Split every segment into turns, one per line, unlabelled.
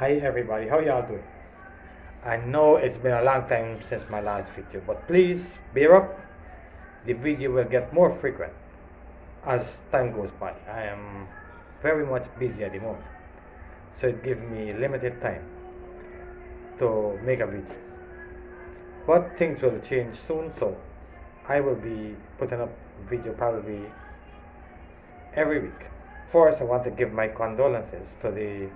Hi everybody, how y'all doing? I know it's been a long time since my last video, but please bear up. The video will get more frequent as time goes by. I am very much busy at the moment, so it gives me limited time to make a video. But things will change soon, so I will be putting up video probably every week. First, I want to give my condolences to the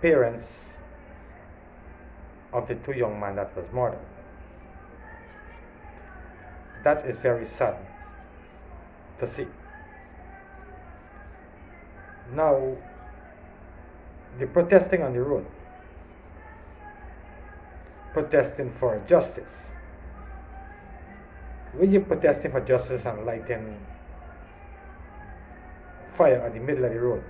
parents of the two young men that was murdered. That is very sad to see. Now, the protesting on the road, protesting for justice. When you're protesting for justice and lighting fire at the middle of the road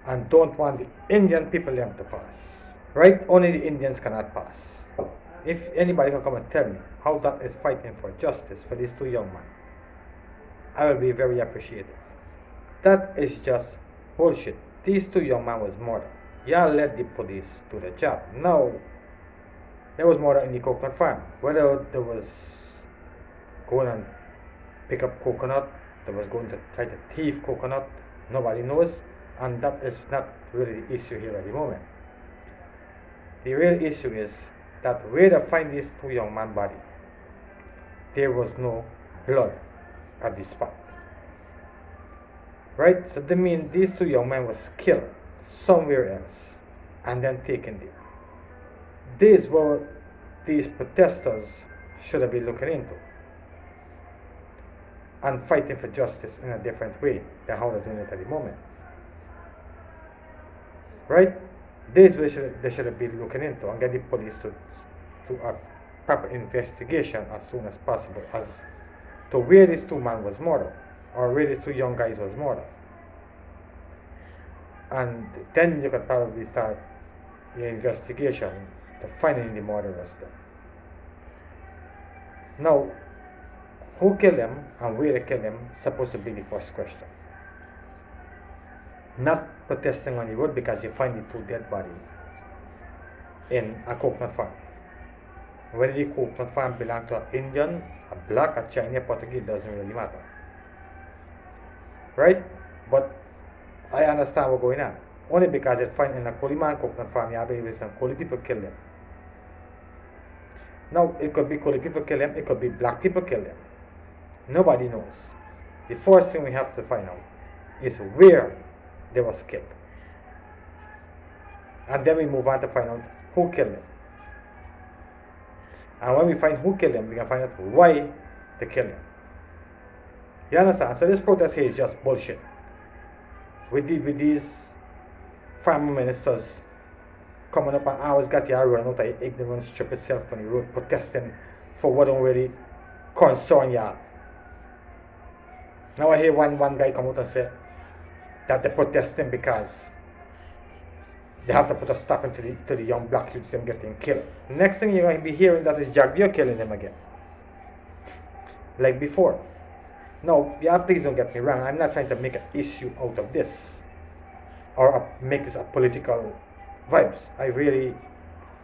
and don't want the Indian people them to pass, right? Only the Indians cannot pass. If anybody can come and tell me how that is fighting for justice for these two young men, I will be very appreciative. That is just bullshit. These two young men was murdered. Y'all let the police do the job. Now, there was murder in the coconut farm. Whether there was going and pick up coconut, there was going to try to thief coconut, nobody knows. And that is not really the issue here at the moment. The real issue is that where they find these two young men's body, there was no blood at the spot. Right? So that means these two young men was killed somewhere else and then taken there. This is what these protesters should have been looking into and fighting for justice in a different way than how they're doing it at the moment. Right? This they should have been looking into and get the police to a proper investigation as soon as possible as to where these two men was murdered or where these two young guys was murdered. And then you could probably start your investigation to finding the murderers then. Now, who killed them and where they killed them is supposed to be the first question. Not protesting on the road because you find the two dead bodies in a coconut farm. Whether the coconut farm belongs to an Indian, a black, a Chinese, Portuguese, doesn't really matter. Right? But I understand what's going on. Only because they find in a Koliman coconut farm, you believe some Koli people kill them. Now, it could be Koli people kill them, it could be black people kill them. Nobody knows. The first thing we have to find out is where they was killed. And then we move on to find out who killed them. And when we find who killed them, we can find out why they killed them. You understand? So this protest here is just bullshit. With these farmer ministers coming up and always got your run out of ignorant, stupid self on the road protesting for what don't really concern ya. Now I hear one guy come out and say that they're protesting because they have to put a stop to the young black youths them getting killed. Next thing you're going to be hearing that is Jagbio killing them again. Like before. Now, yeah, please don't get me wrong. I'm not trying to make an issue out of this or make this a political vibes. I really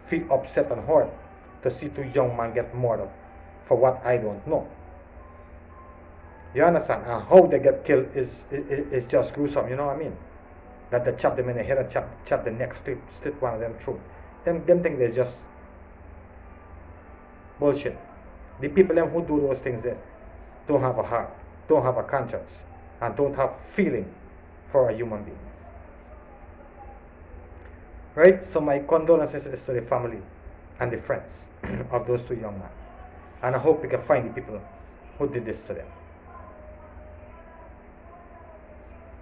feel upset and hurt to see two young men get murdered for what I don't know. You understand? And how they get killed is just gruesome, you know what I mean? That they chop them in the head and chop the neck, slit one of them through. Them things is just bullshit. The people them who do those things they don't have a heart, don't have a conscience, and don't have feeling for a human being. Right? So my condolences is to the family and the friends of those two young men. And I hope we can find the people who did this to them.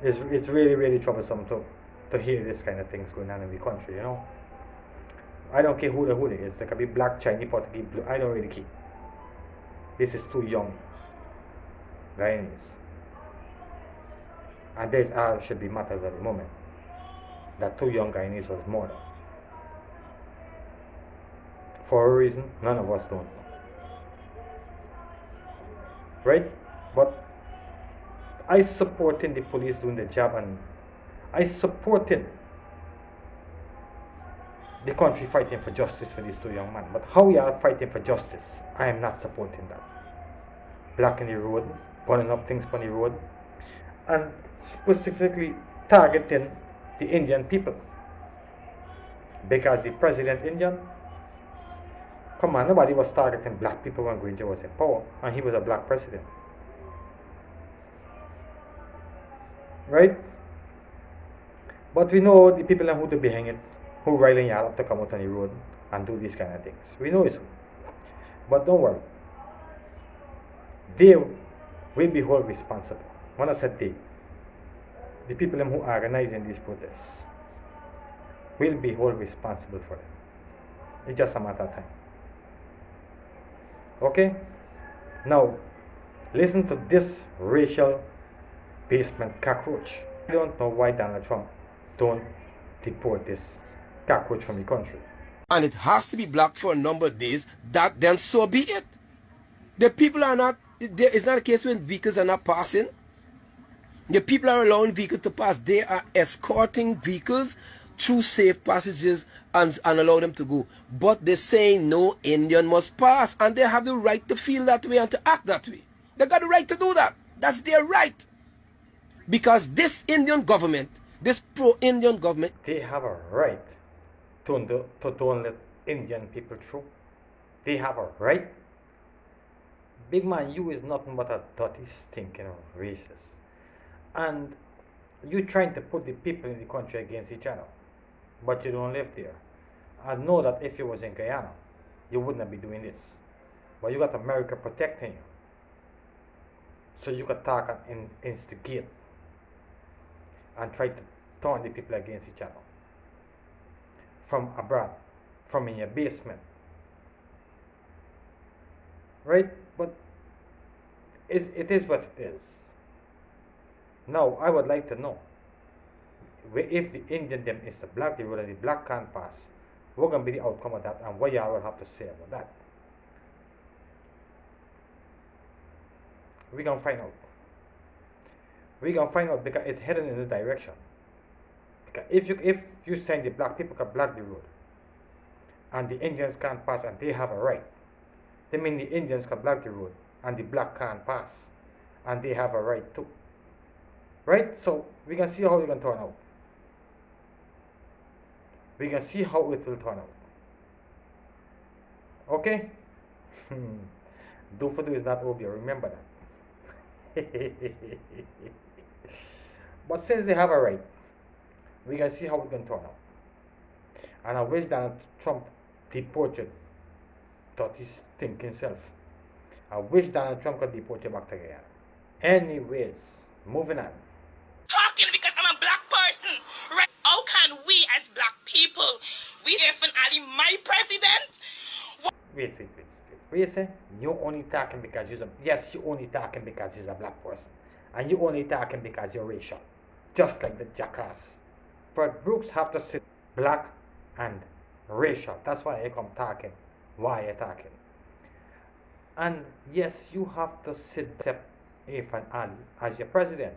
It's really, really troublesome to hear this kind of things going on in the country, you know. I don't care who they is. They can be black, Chinese, Portuguese, blue. I don't really care. This is too young. Guyanese. And this all should be matters at the moment. That two young Guyanese was murdered. For a reason none of us don't know. Right? But I supporting the police doing the job, and I supporting the country fighting for justice for these two young men. But how we are fighting for justice, I am not supporting that. Blocking the road, burning up things on the road, and specifically targeting the Indian people. Because the president Indian, come on, nobody was targeting black people when Green Jay was in power, and he was a black president. Right? But we know the people who to behind it, who riling you up to come out on the road and do these kind of things. We know it's who. But don't worry. They will be held responsible. When I said they, the people who are organizing these protests will be held responsible for it. It's just a matter of time. Okay? Now, listen to this racial basement cockroach. I don't know why Donald Trump don't deport this cockroach from the country.
And it has to be blocked for a number of days, that then so be it. The people are not, it's not a case when vehicles are not passing. The people are allowing vehicles to pass. They are escorting vehicles through safe passages and allow them to go. But they're saying no Indian must pass, and they have the right to feel that way and to act that way. They got the right to do that. That's their right. Because this Indian government, this pro-Indian government,
they have a right to don't let Indian people through. They have a right. Big man, you is nothing but a dirty, stinking racist. And you trying to put the people in the country against each other. But you don't live there. I know that if you was in Guyana, you wouldn't be doing this. But you got America protecting you. So you could talk and instigate and try to turn the people against each other. From abroad, from in your basement. Right? But it is what it is. Now, I would like to know, if the Indian them is to block the road and the black can't pass, what going to be the outcome of that, and what y'all will have to say about that? We're going to find out. We're going to find out because it's heading in the direction. Because if you saying the black people can block the road, and the Indians can't pass and they have a right, they mean the Indians can block the road and the black can't pass and they have a right too. Right? So we can see how it can turn out. We can see how it will turn out. Okay? Do for do is not obvious, remember that. But since they have a right, we can see how it can turn out. And I wish Donald Trump deported his stinking self. I wish Donald Trump could deport you back to Guyana. Anyways, moving on.
Talking because I'm a black person, right? How can we as black people, we definitely my president?
Wait. What you say? You only talking because you're yes, you only talking because you're a black person. And you only talking because you're racial. Just like the jackass. But Brooks have to sit black and racial. That's why I come talking. Why I talking. And yes, you have to accept Irfan Ali as your president.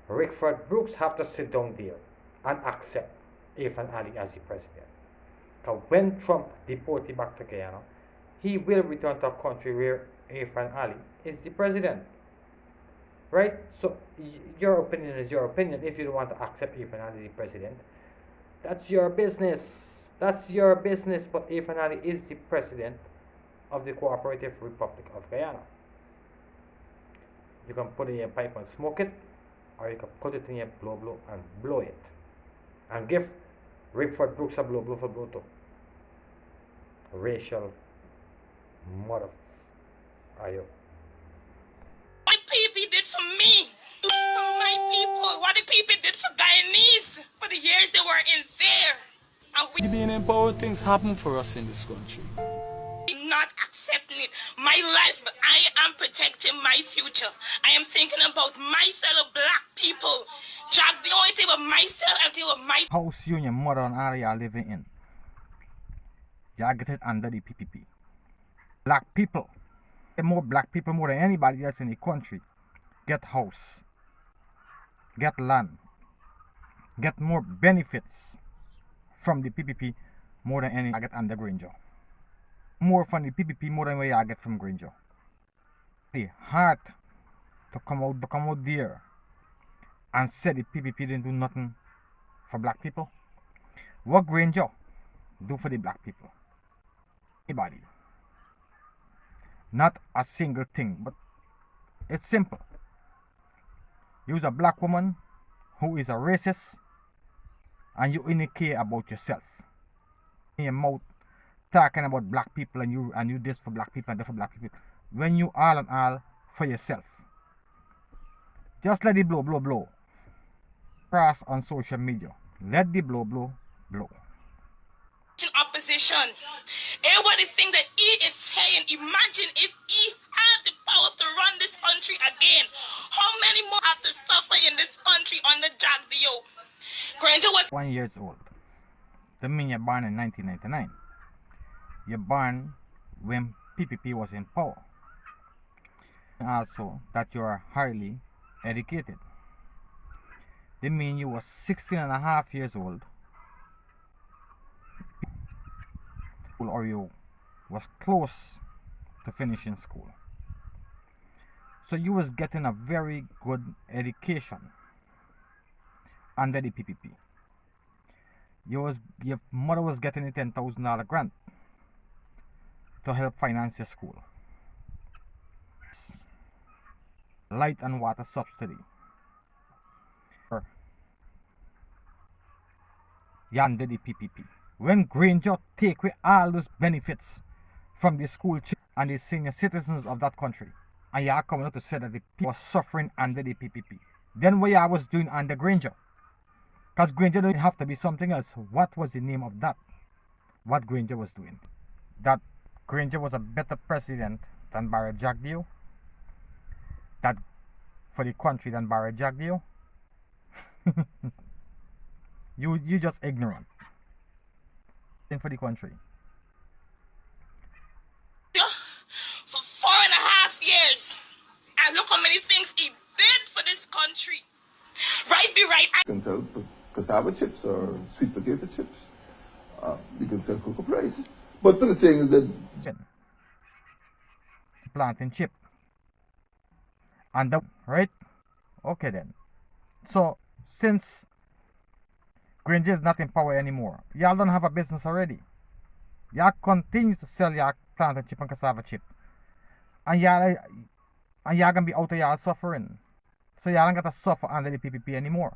Rickford Brooks have to sit down there and accept Irfan Ali as the president. Because when Trump deports him back to Guyana, he will return to a country where Irfan Ali is the president. Right? So your opinion is your opinion. If you don't want to accept Irfan Ali as the president, that's your business. That's your business. But Irfan Ali is the president of the Cooperative Republic of Guyana. You can put it in your pipe and smoke it, or you can put it in your blow and blow it. And give Rickford Brooks a blow for blow too. Racial mother are you?
What people did for me, for my people, what the people did for Guyanese, for the years they were in there. And we
Being in power, things happen for us in this country.
not accepting it. My life, but I am protecting my future. I am thinking about my fellow black people. Jack, the only thing about myself and think about my
House you and your mother and area are living in. You get it under the PPP. Black people. More black people more than anybody else in the country. Get house. Get land. Get more benefits from the PPP more than any I get under Granger. More from the PPP more than what I get from Granger. The hard to come out there and say the PPP didn't do nothing for black people. What Granger do for the black people? Anybody. Not a single thing, but it's simple. You're a black woman who is a racist and you only care about yourself. In your mouth talking about black people and you this for black people and that for black people. When you all and all for yourself. Just let it blow. Cross on social media. Let the blow.
Opposition. Everybody think that he is saying, imagine if he had the power to run this country again. How many more have to suffer in this country under Jack Dio? Granger was
1 year old. That means you're born in 1999. You're born when PPP was in power. Also, that you are highly educated. That means you were 16 and a half years old. Or you was close to finishing school. So you was getting a very good education under the PPP. Your mother was getting a $10,000 grant to help finance your school. Light and water subsidy. Under the PPP. When Granger take away all those benefits from the school and the senior citizens of that country, and you are coming out to say that the people are suffering under the PPP, then what I was doing under Granger? Because Granger didn't have to be something else. What was the name of that? What Granger was doing? That Granger was a better president than Barry Jagdeo? That for the country than Barry Jagdeo? You just ignorant. For the country.
For 4.5 years. And look how many things he did for this country. Right be right.
You can sell cassava chips or sweet potato chips. You can sell cocoa rice. But the thing is that
planting chip. And the right? Okay then. So since Granger is not in power anymore, y'all don't have a business already. Y'all continue to sell y'all plantain chip and cassava chip. And y'all gonna be out of y'all suffering. So y'all don't gotta suffer under the PPP anymore.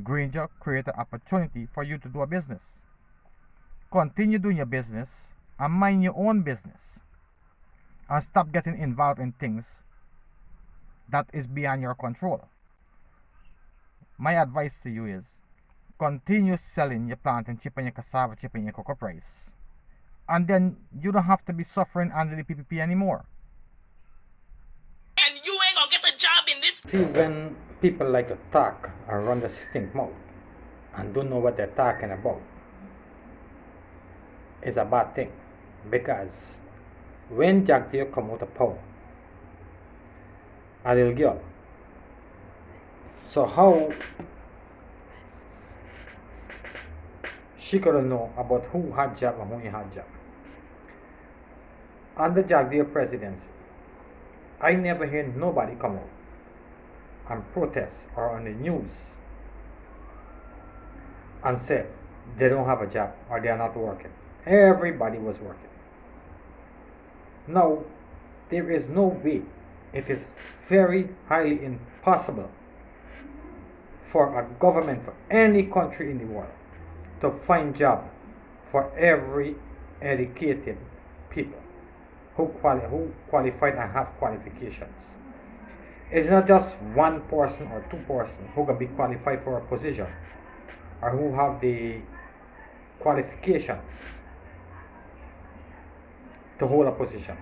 Granger created an opportunity for you to do a business. Continue doing your business and mind your own business. And stop getting involved in things that is beyond your control. My advice to you is continue selling your plantain chip and your cassava chip and your cocoa rice. And then you don't have to be suffering under the PPP anymore.
And you ain't gonna get a job in this.
See, when people like to talk and run the stink mouth and don't know what they're talking about, it's a bad thing. Because when Jack Dio come out of power, a little girl, so how she couldn't know about who had job and who had job. Under Jack Dio presidency, I never hear nobody come out and protest or on the news and say they don't have a job or they are not working. Everybody was working. Now, there is no way, it is very highly impossible for a government, for any country in the world, to find job for every educated people who qualified and have qualifications. It's not just one person or two person who can be qualified for a position or who have the qualifications to hold a position.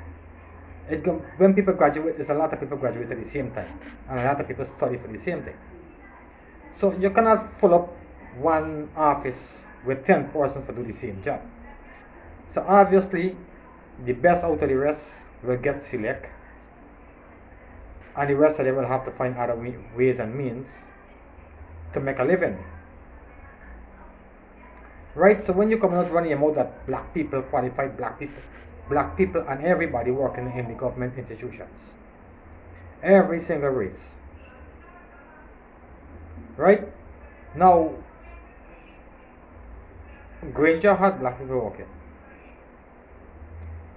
When people graduate, there's a lot of people graduate at the same time and a lot of people study for the same thing. So you cannot fill up one office with 10 persons to do the same job. So obviously the best out of the rest will get select, and the rest of them will have to find other ways and means to make a living. Right? So when you come out running your mouth that black people, qualified black people and everybody working in the government institutions. Every single race. Right? Now, Granger had black people working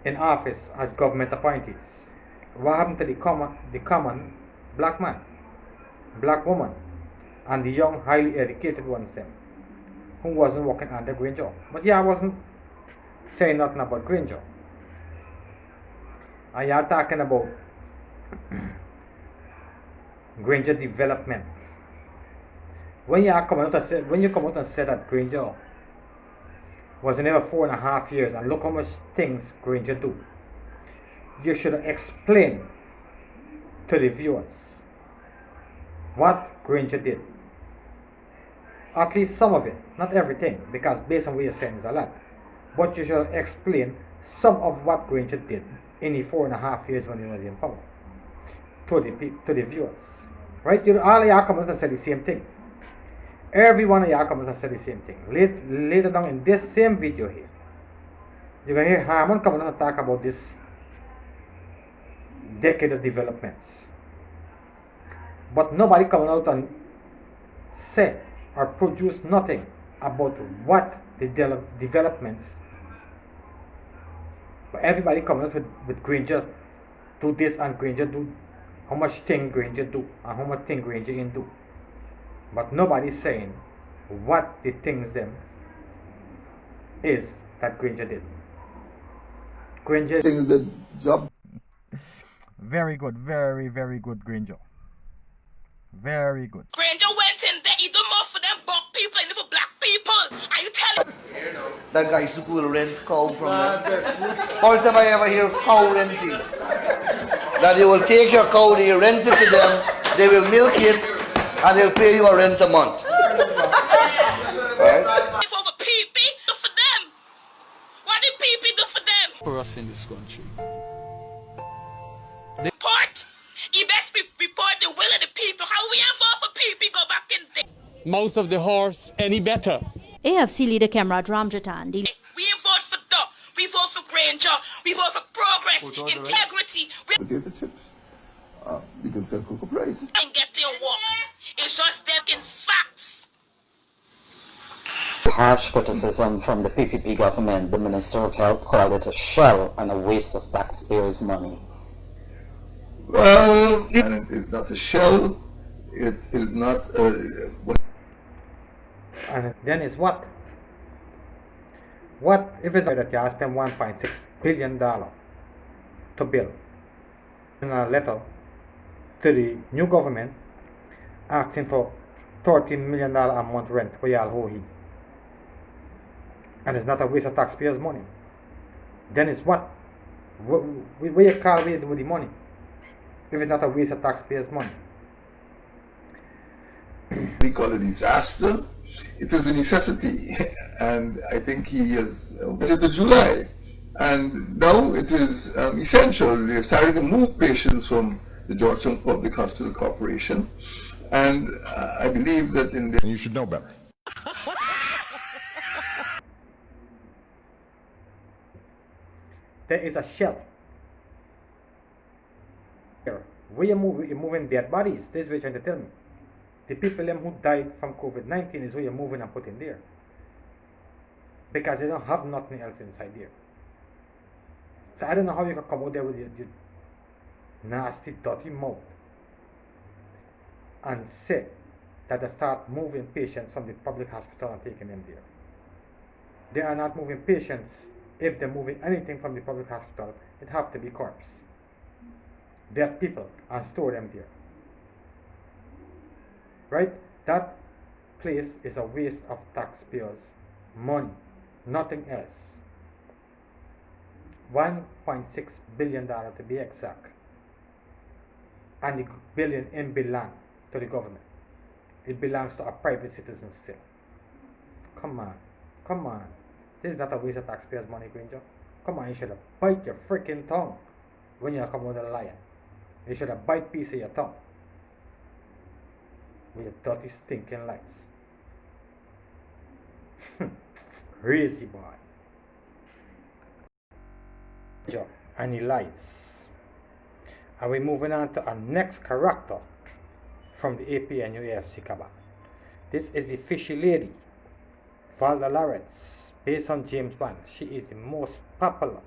in office as government appointees. What happened to the common black man, black woman, and the young, highly educated ones then, who wasn't working under Granger? But yeah, I wasn't saying nothing about Granger. And you're talking about Granger development. When you come out and say that Granger was in there 4.5 years and look how much things Granger do, you should explain to the viewers what Granger did. At least some of it, not everything, because based on what you're saying is a lot. But you should explain some of what Granger did in the 4.5 years when he was in power to the viewers. Right? All of y'all come out and say the same thing. Every one of y'all come out and say the same thing. Later down in this same video here, you're going to hear Harmon coming out and talk about this decade of developments. But nobody coming out and say or produce nothing about what the developments. But everybody coming out with Granger do this and Granger do how much thing Granger do and how much thing Granger in do. But nobody's saying what the things them is that Granger did. Granger
Things the job.
very good, very, very good, Granger. Very good.
Granger went in there, he do more for them black people than for black people. Are you telling
That guy used to go rent cow from them. First time I ever hear cow renting. That they will take your cow, they rent it to them, they will milk it, and they'll pay you a rent a month. Right?
if over PP do for them? What did PP do for them?
For us in this country.
Report. He best report the will of the people. How we have for PP go back in there?
Mouth of the horse any better.
AFC leader Cameron Ramjatan.
We ain't vote for Duck. We vote for Granger. We vote for progress, integrity. We
Potato chips. You can sell cocoa price.
ain't getting work. It's just them in facts.
Harsh criticism from the PPP government. The Minister of Health called it a shell and a waste of taxpayers' money.
Well, and it is not a shell. It is not what
And then it's what? What if it's that you spend $1.6 billion to build? In a letter to the new government asking for $13 million a month rent for y'all who he. And it's not a waste of taxpayers' money. Then it's what? What you call we do with the money? If it's not a waste of taxpayers' money.
we call a disaster. It is a necessity, and I think he has budgeted to July. And now it is essential. We are starting to move patients from the Georgetown Public Hospital Corporation, and I believe that in the
You should know better.
There is a shell. Here, we are moving dead bodies. This is what you're trying to tell me. The people them who died from COVID-19 is who you're moving and putting there. Because they don't have nothing else inside there. So I don't know how you can come out there with your nasty, dirty mouth and say that they start moving patients from the public hospital and taking them there. They are not moving patients. If they're moving anything from the public hospital, it have to be corpse. Dead people and store them there. Right? That place is a waste of taxpayers' money, nothing else. $1.6 billion to be exact. And the billion in belong to the government. It belongs to a private citizen still. Come on. Come on. This is not a waste of taxpayers' money, Granger. Come on, you should have bite your freaking tongue when you come with a lion. You should have bite piece of your tongue. With your dirty, stinking lies. raise the boy. And he lies. And we're moving on to our next character from the APNUAFC cabal. This is the fishy lady, Valda Lawrence, based on James Bond. She is the most popular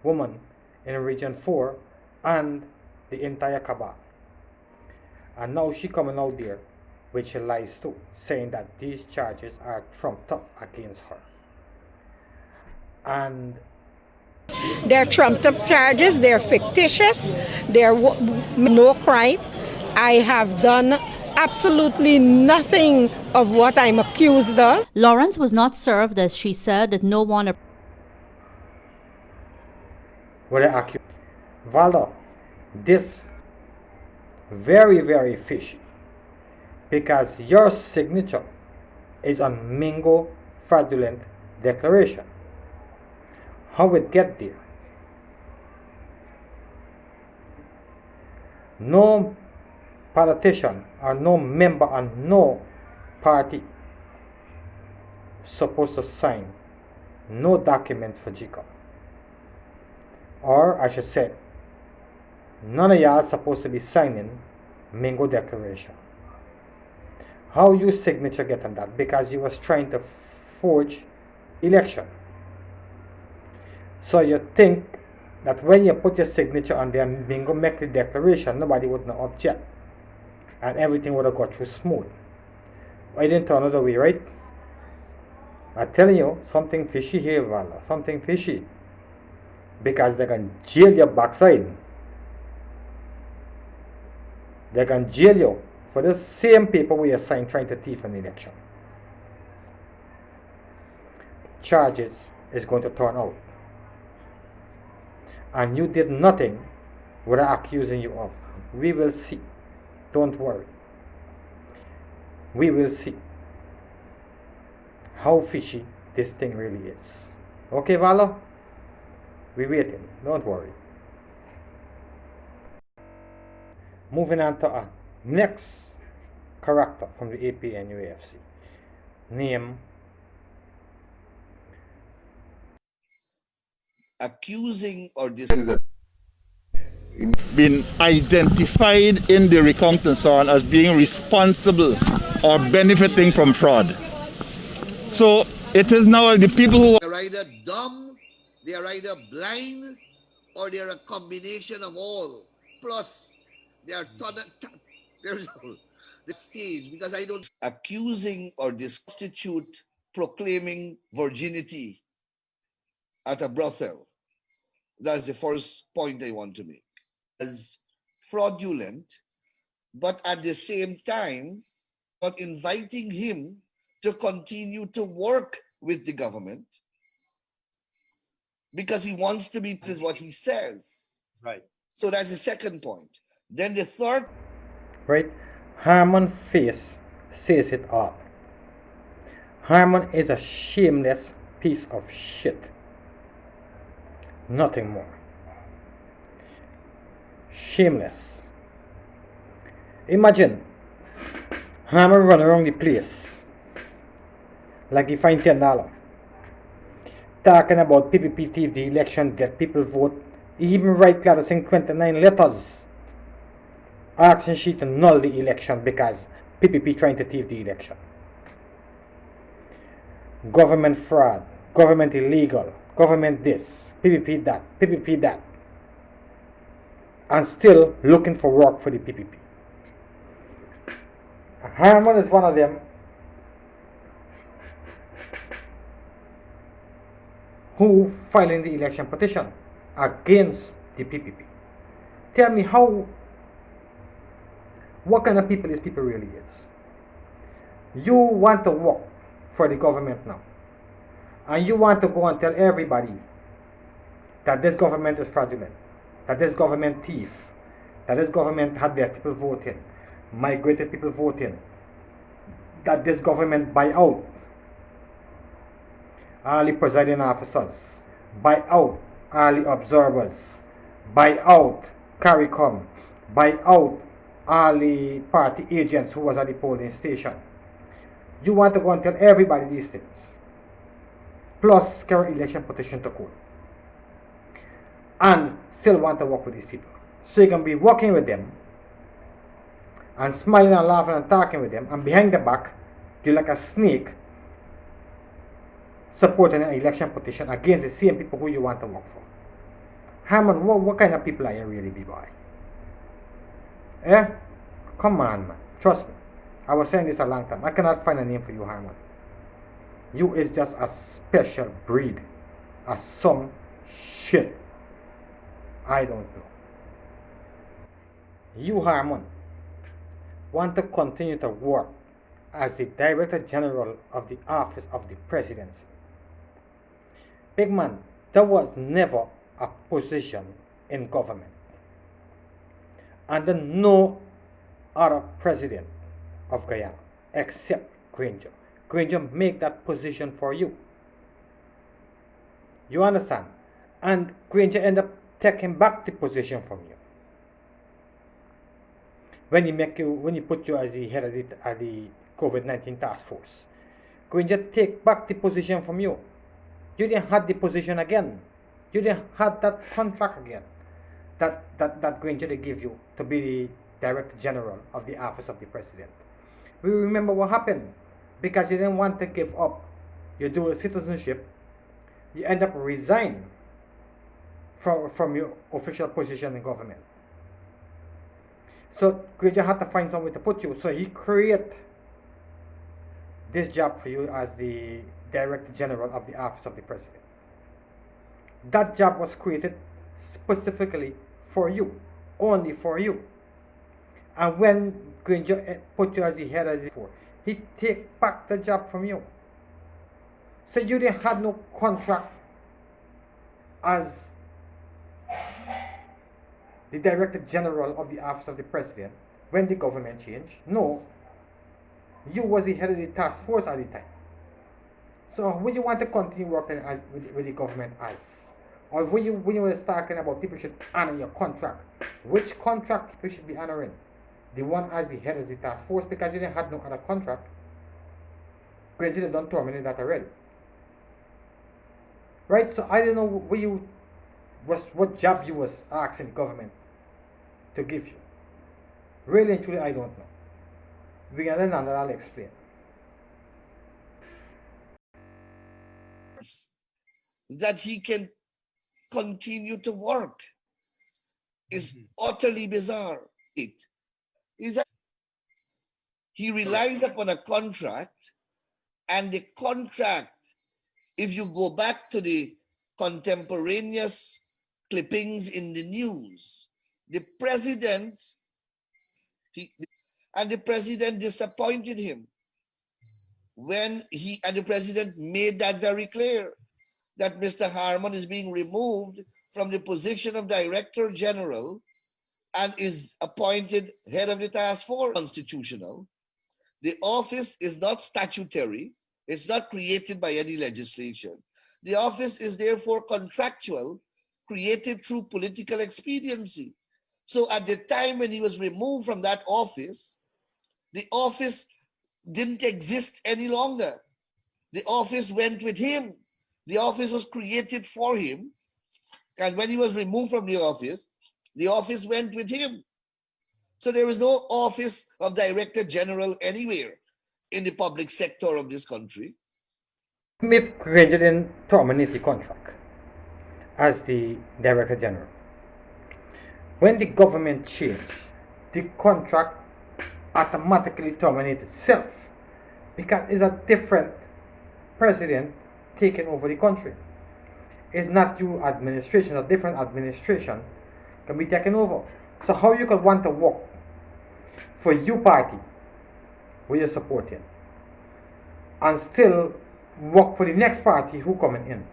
woman in Region 4 and the entire cabal. And now she coming out there, which she lies too, saying that these charges are trumped up against her. And
they're trumped up charges, they're fictitious, they're no crime. I have done absolutely nothing of what I'm accused of.
Lawrence was not served, as she said that no one...
What I accuse Valda, this very, very fishy, because your signature is on Mingo fraudulent declaration. How it get there? No politician or no member and no party supposed to sign no documents for GCOM. Or I should say, none of y'all supposed to be signing Mingo declaration. How you signature get on that? Because you was trying to forge election. So you think that when you put your signature on the Mingo make the declaration, nobody would not object. And everything would have got through smooth. Why didn't turn another way, right? I'm telling you, something fishy here, Valda. Something fishy. Because they can jail your backside. They can jail you for the same paper we assigned trying to thief an election. Charges is going to turn out. And you did nothing what I'm accusing you of. We will see. Don't worry. We will see how fishy this thing really is. Okay, Valda? We're waiting. Don't worry. Moving on to our next character from the APNUAFC. Name.
Accusing or
been identified in the recount and so on as being responsible or benefiting from fraud. So it is now the people who
are either dumb, they are either blind, or they are a combination of all. Plus, they are there's the stage, because I don't accusing or destitute proclaiming virginity at a brothel. That's the first point I want to make. As fraudulent, but at the same time, not inviting him to continue to work with the government because he wants to be, this is what he says.
Right.
So that's the second point. Then the third.
Right. Harmon Face says it all. Harmon is a shameless piece of shit. Nothing more. Shameless. Imagine Harmon run around the place like he find $10, talking about PPP thief the election, get people vote. He even write Gladys in 29 letters asking she to null the election because PPP trying to thief the election. Government fraud, government illegal, government this, PPP that, and still looking for work for the PPP. Harmon is one of them who filing the election petition against the PPP. Tell me what kind of people this people really is. You want to work for the government now, and you want to go and tell everybody that this government is fraudulent, that this government thief, that this government had their people voting, migrated people voting, that this government buy out all the presiding officers, buy out all the observers, buy out CARICOM, buy out all the party agents who was at the polling station. You want to go and tell everybody these things. plus carry election petition to court, and still want to work with these people. So you can be working with them and smiling and laughing and talking with them, and behind the back, you're like a snake supporting an election petition against the same people who you want to work for. Harmon, what kind of people are you really, B-boy? Eh? Come on, man. Trust me. I was saying this a long time. I cannot find a name for you, Harmon. You is just a special breed. A some shit. I don't know. You, Harmon, want to continue to work as the Director General of the Office of the Presidency. Big man, there was never a position in government. Under no other president of Guyana except Granger. Granger make that position for you. You understand? And Granger end up taking back the position from you. When he put you as the head of the COVID-19 task force. Granger take back the position from you. You didn't have the position again. You didn't have that contract again. That Granger they give you to be the Director General of the Office of the President. We remember what happened. Because you didn't want to give up your dual citizenship, you end up resigning from your official position in government. So Granger had to find somewhere to put you. So he created this job for you as the Director General of the Office of the President. That job was created specifically for you, only for you. And when Granger put you as the head of the force, he take back the job from you. So you didn't have no contract as the Director General of the Office of the President when the government changed. No, you was the head of the task force at the time. So when you want to continue working with the government as, or when you were talking about people should honor your contract, which contract people should be honoring? The one as the head of the task force, because you didn't have no other contract. Granger they done terminated that already. Right? So I don't know what job you was asking the government to give you. Really and truly, I don't know. We're gonna learn and I'll explain.
That he can continue to work is utterly bizarre. Is that he relies upon a contract, and the contract, if you go back to the contemporaneous clippings in the news, the president disappointed him when the president made that very clear, that Mr. Harmon is being removed from the position of Director General and is appointed head of the task force. Constitutional. The office is not statutory. It's not created by any legislation. The office is therefore contractual, created through political expediency. So at the time when he was removed from that office, the office didn't exist any longer. The office went with him. The office was created for him. And when he was removed from the office went with him. So there is no office of Director General anywhere in the public sector of this country.
If Granger didn't terminate the contract as the Director General, when the government changed, the contract automatically terminated itself because it's a different president taking over the country. It's not your administration, a different administration can be taken over. So how you could want to work for your party who you're supporting and still work for the next party who coming in?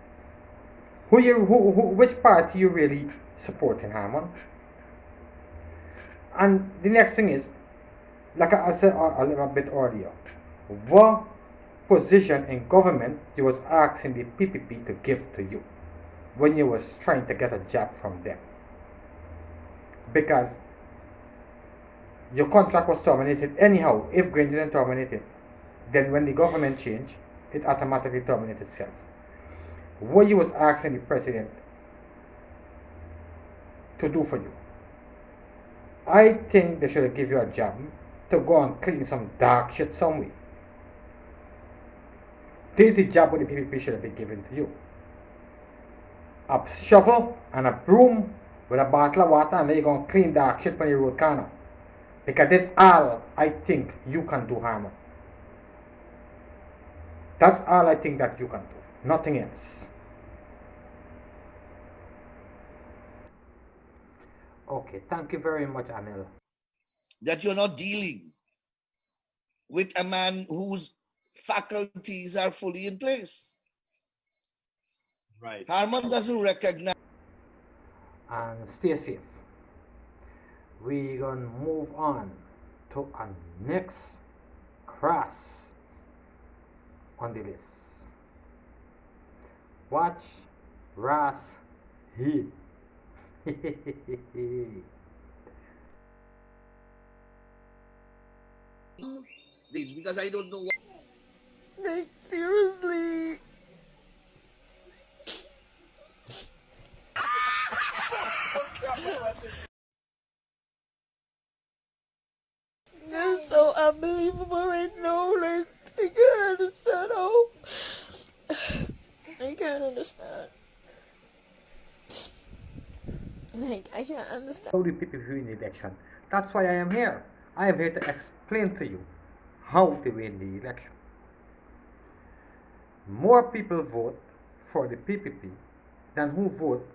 Which party you really supporting, Harmon? And the next thing is, like I said a little bit earlier, what position in government you was asking the PPP to give to you when you was trying to get a job from them? Because your contract was terminated anyhow. If Granger didn't terminate it, then when the government changed, it automatically terminated itself. what you was asking the president to do for you. I think they should have give you a job to go and clean some dark shit somewhere. This is the job what the PPP should have been given to you. A shovel and a broom with a bottle of water, and then you're going to clean dark shit from the road corner. Because that's all I think you can do, Harmon. That's all I think that you can do. Nothing else. Okay, thank you very much, Anil.
That you're not dealing with a man whose faculties are fully in place.
Right.
Harmon doesn't recognize.
And stay safe. We're gonna move on to our next cross on the list. Watch Ras Heat.
Because I don't know what.
Like, seriously. This is so unbelievable right now. Like, I can't understand how. I can't understand. Like, I can't understand.
How do people win the election? That's why I am here. I am here to explain to you how to win the election. More people vote for the PPP than who vote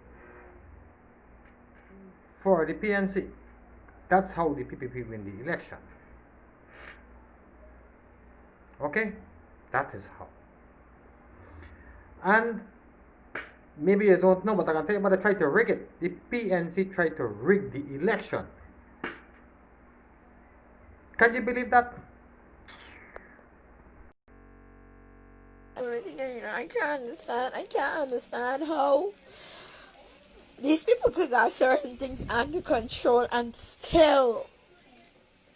for the PNC. That's how the PPP win the election. Okay? That is how. And maybe you don't know, but I can tell you, but I tried to rig it. The PNC tried to rig the election. Can you believe that?
I can't understand how these people could got certain things under control and still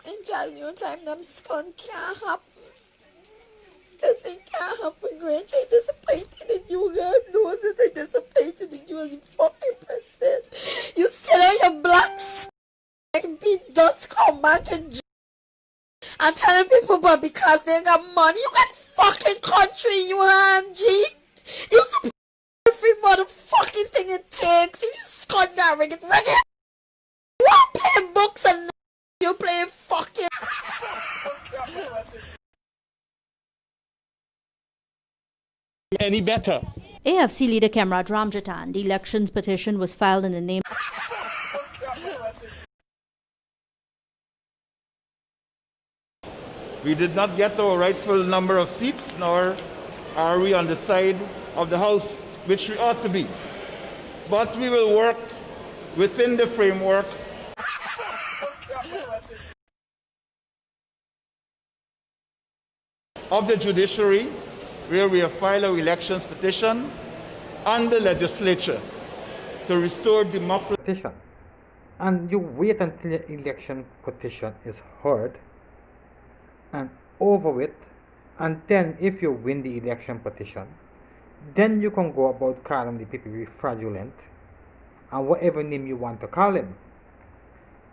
in January time them stuff can't happen. That thing can't happen, Grinch. I'm disappointed in you. God knows that I'm disappointed in you as a fucking president. You sit on your black and be dust come back and telling people, but because they got money, you got fucking country in your hand, G. You support every motherfucking thing it takes. You scud that rig it. You don't play books and you play fucking.
Any better?
AFC leader Kamraj Ramjatan, the elections petition was filed in the name.
We did not get our rightful number of seats, nor are we on the side of the House, which we ought to be. But we will work within the framework of the judiciary, where we have filed our elections petition, and the legislature to restore democracy.
Petition. And you wait until the election petition is heard and over with, and then if you win the election petition, then you can go about calling the PPP fraudulent and whatever name you want to call them.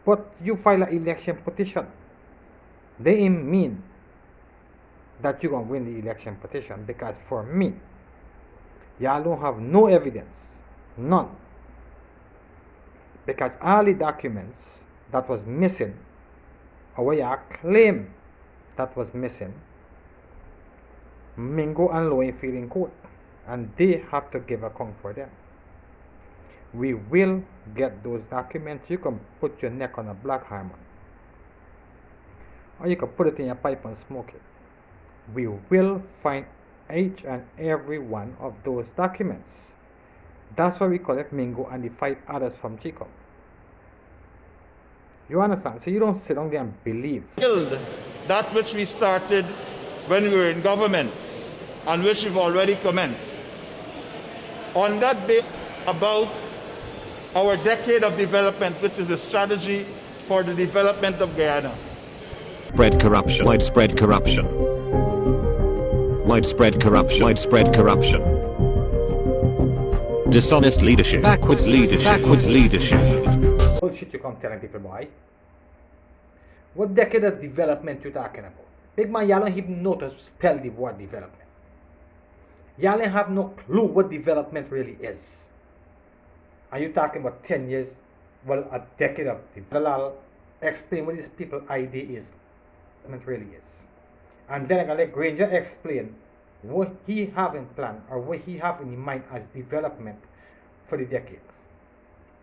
But you file an election petition. They mean that you're going to win the election petition, because for me, y'all don't have no evidence, none. Because all the documents that was missing, or what y'all claim that was missing, Mingo and Lowe feel in court, and they have to give account for them. We will get those documents. You can put your neck on a black Harmon, or you can put it in your pipe and smoke it. We will find each and every one of those documents. That's why we collect Mingo and the 5 others from Chico. You understand? So you don't sit down there and believe.
Build that which we started when we were in government, and which we've already commenced. On that bit about our decade of development, which is a strategy for the development of Guyana.
Widespread corruption. Widespread corruption. Widespread corruption. Widespread corruption. Dishonest leadership. Backwards leadership. Backwards leadership.
Bullshit you come telling people, boy. What decade of development you talking about? Big man, y'all don't even know to spell the word development. Y'all don't have no clue what development really is. And you talking about 10 years, well, a decade of development. I'll explain what these people's idea is, what really is. And then I'm going to let Granger explain what he have in plan or what he have in mind as development for the decade.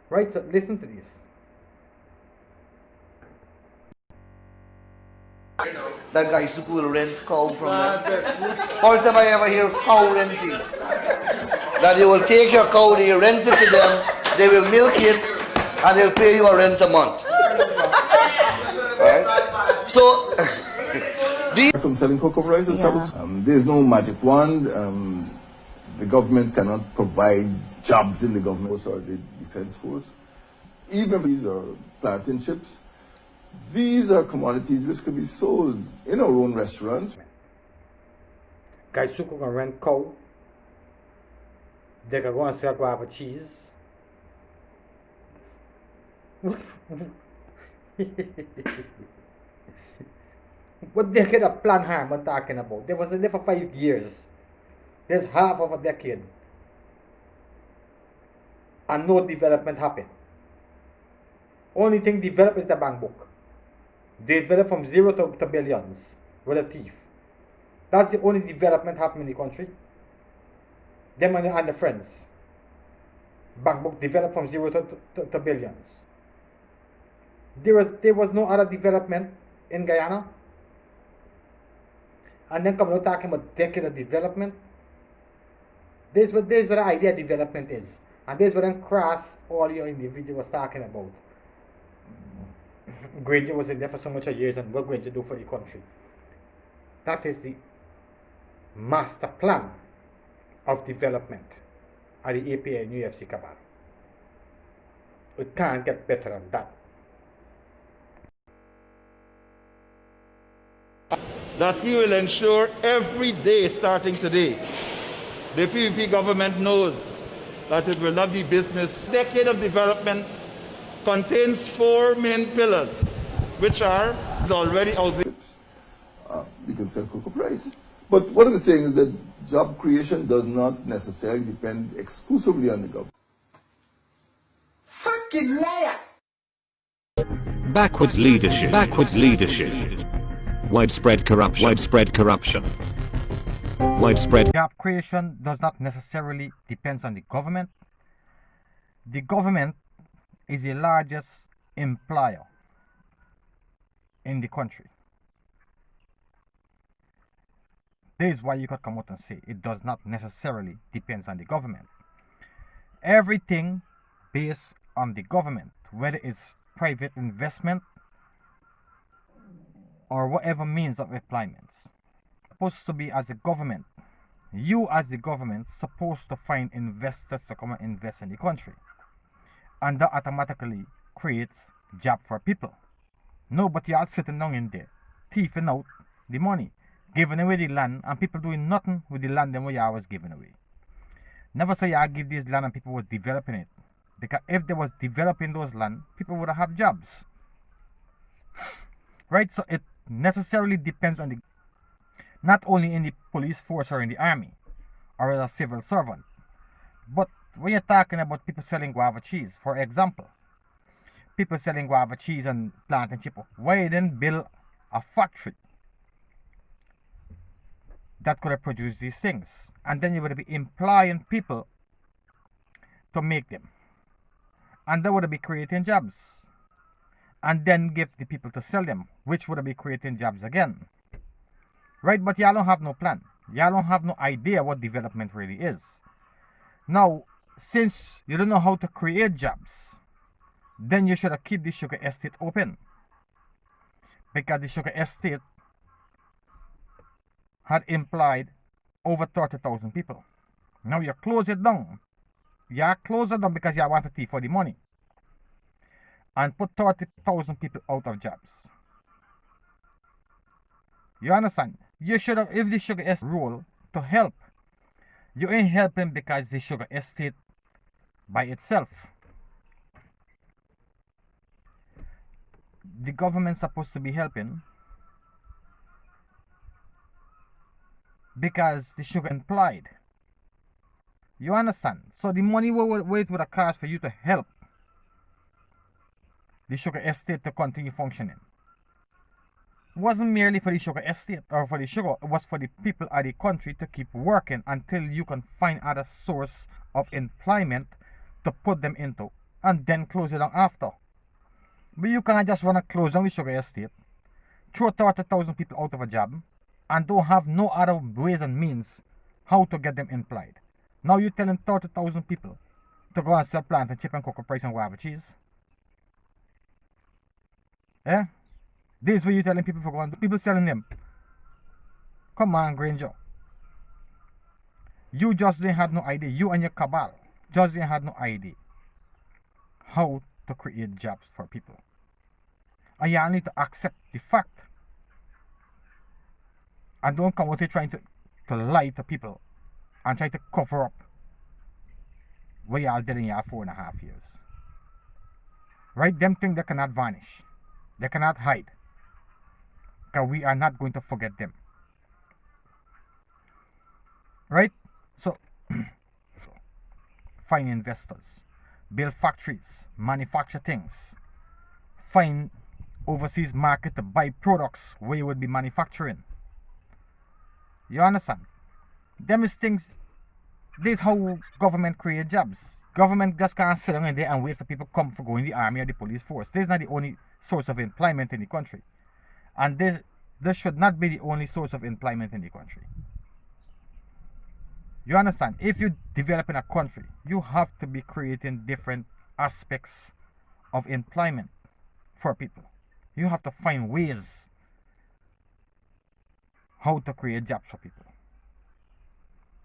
Right, so listen to this.
That guy who will rent cow from them. First time I ever hear cow renting. That they will take your cow, they rent it to them, they will milk it, and they'll pay you a rent a month. Right? So,
from selling cocoa rice, there's no magic wand. The government cannot provide jobs in the government or the defense force. Even these are plantain chips. These are commodities which could be sold in our own restaurants.
Guys who can rent cow, they can go and sell guava cheese. What decade of plan harm we're talking about? There was there for 5 years. There's half of a decade. And no development happened. Only thing developed is the bank book. They developed from zero to billions with a thief. That's the only development happening in the country. Them and the friends. Bank book developed from zero to billions. There was no other development in Guyana. And then come out talking about decade of development. This is what the idea of development is. And this is what then Cross all your individual was talking about. Granger was in there for so much years and what Granger do for the country. That is the master plan of development at the APA and UFC cabal. It can't get better than that.
That he will ensure every day starting today, the PPP government knows that it will not be business. Decade of development contains 4 main pillars, which are already out there.
You can sell cocoa price. But what I'm saying is that job creation does not necessarily depend exclusively on the government.
fucking liar!
Backwards leadership. Backwards leadership. Widespread corruption. Widespread corruption. Widespread.
Job creation does not necessarily depend on the government. The government is the largest employer in the country. This is why you could come out and say it does not necessarily depend on the government. Everything based on the government, whether it's private investment or whatever means of employment, supposed to be as a government. You as the government supposed to find investors to come and invest in the country. And that automatically creates job for people. No, but you are sitting down in there, thieving out the money, giving away the land, and people doing nothing with the land than what you always giving away. Never say you give this land and people was developing it. Because if they was developing those land, people would have jobs. Right? So it necessarily depends on the, not only in the police force or in the army or as a civil servant, but when you're talking about people selling guava cheese, for example, people selling guava cheese and plantain chips, why then build a factory that could have produced these things? And then you would be employing people to make them. And that would be creating jobs. And then give the people to sell them, which would be creating jobs again. Right? But y'all don't have no plan. Y'all don't have no idea what development really is. Now, since you don't know how to create jobs, then you should have keep the sugar estate open. Because the sugar estate had employed over 30,000 people. Now you close it down. You close it down because you want to thief for the money. And put 30,000 people out of jobs. You understand? You should have, if the sugar estate role to help, you ain't helping because the sugar estate by itself. The government's supposed to be helping because the sugar implied. You understand? So the money would would have cost for you to help the sugar estate to continue functioning. It wasn't merely for the sugar estate or for the sugar, it was for the people of the country to keep working until you can find other source of employment to put them into and then close it down after. But you cannot just run a close down the sugar estate, throw 30,000 people out of a job, and don't have no other ways and means how to get them employed. Now you're telling 30,000 people to go and sell plantain, chip and cocoa price and guava cheese. Eh? This is what you're telling people for going. People selling them. Come on, Granger. You just didn't have no idea. You and your cabal just didn't have no idea how to create jobs for people. And y'all need to accept the fact. And don't come out here trying to lie to people and try to cover up what y'all did in your 4.5 years. Right? Them things they cannot vanish. They cannot hide. Because we are not going to forget them. Right? So, find investors, build factories, manufacture things, find overseas market to buy products where you would be manufacturing. You understand? Them is things. This is how government create jobs. Government just can't sit down in there and wait for people to come for go in the army or the police force. This is not the only source of employment in the country. And this should not be the only source of employment in the country. You understand? If you develop in a country, you have to be creating different aspects of employment for people. You have to find ways how to create jobs for people.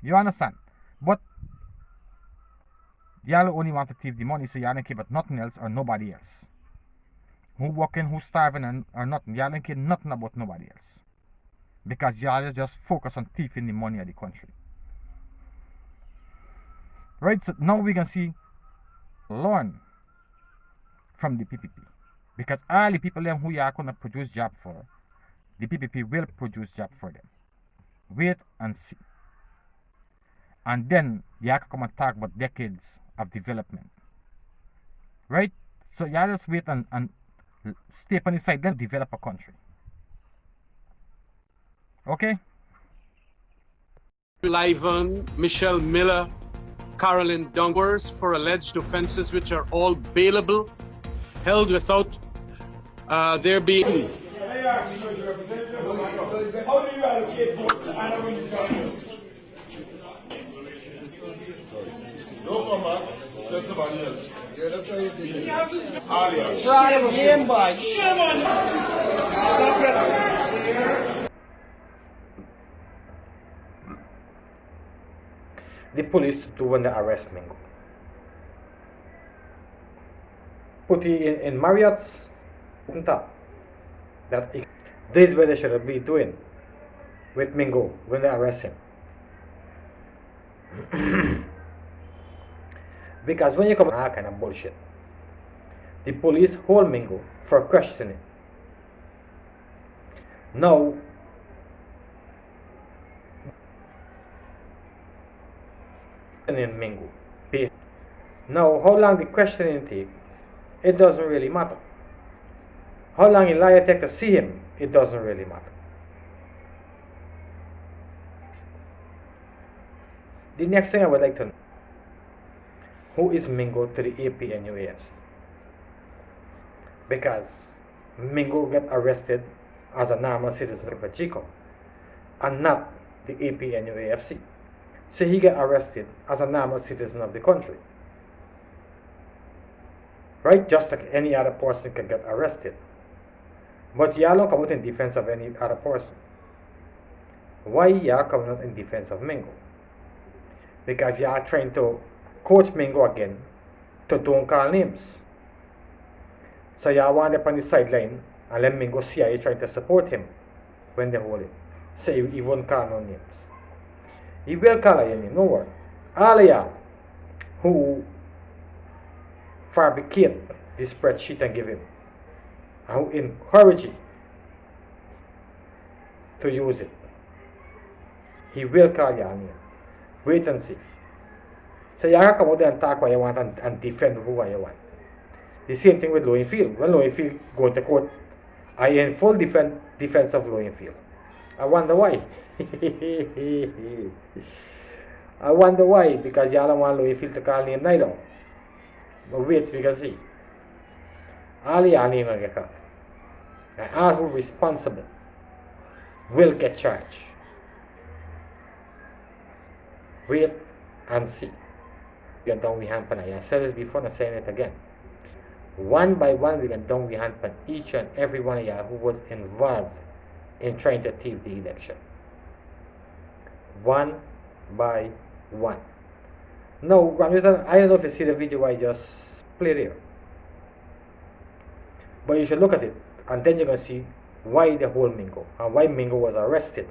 You understand? But y'all only want to thief the money, so y'all don't care about nothing else or nobody else. Who working, who starving or nothing. Y'all don't care nothing about nobody else. Because y'all just focus on thieving the money of the country. Right? So now we can see, learn from the PPP. Because all the people who you are going to produce job for, the PPP will produce job for them. Wait and see. And then you can come and talk about decades of development. Right? So you just wait and stay on the side, then develop a country. Okay?
Lyvan, Michelle Miller, Carolyn Dungers for alleged offenses which are all bailable, held without there being.
How do you allocate votes to other women? Don't come back. Tell somebody else. Yeah, that's how you do it. Alias.
Shame game, boy. Shame on you. Stop it.
The police do when they arrest Mingo. Put it in Marriott's on top. This is what they should be doing with Mingo when they arrest him. Because when you come that kind of bullshit, the police hold Mingo for questioning. Now, questioning Mingo. Now, how long the questioning take, it doesn't really matter. How long a liar take to see him, it doesn't really matter. The next thing I would like to know, who is Mingo to the APNUAS? Because Mingo got arrested as a normal citizen of Chico and not the APNUAFC. So he got arrested as a normal citizen of the country. Right? Just like any other person can get arrested. But y'all don't come out in defense of any other person. Why y'all coming out in defense of Mingo? Because y'all trying to coach Mingo again to don't call names. So y'all want up on the sideline and let Mingo see how you trying to support him when they hold him. So he won't call no names. He will call a name, no word. All of y'all who fabricate the spreadsheet and give him, and who encourage him to use it, he will call your name. Wait and see. So you can come out there and talk what you want and defend who you want. The same thing with Lowenfield. When Lowenfield go to court, I in full defense of Lowenfield. I wonder why. I wonder why, because y'all don't want Lowenfield to call name neither. But wait, we can see. All y'all name will get called. And all who responsible will get charged. Wait and see. We can down we hand pan. I said this before and I'm saying it again. One by one we can down we hand pan each and every one of y'all who was involved in trying to thief the election. One by one. Now, I don't know if you see the video I just played here. But you should look at it and then you're going to see why the whole Mingo and why Mingo was arrested.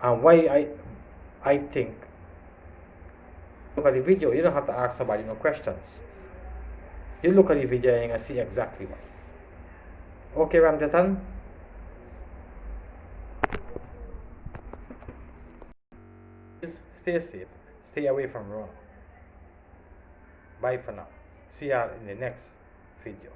And why I think, look at the video, you don't have to ask nobody no questions. You look at the video and you can see exactly why. Okay, Ramjatan? Please stay safe, stay away from wrong. Bye for now. See you in the next video.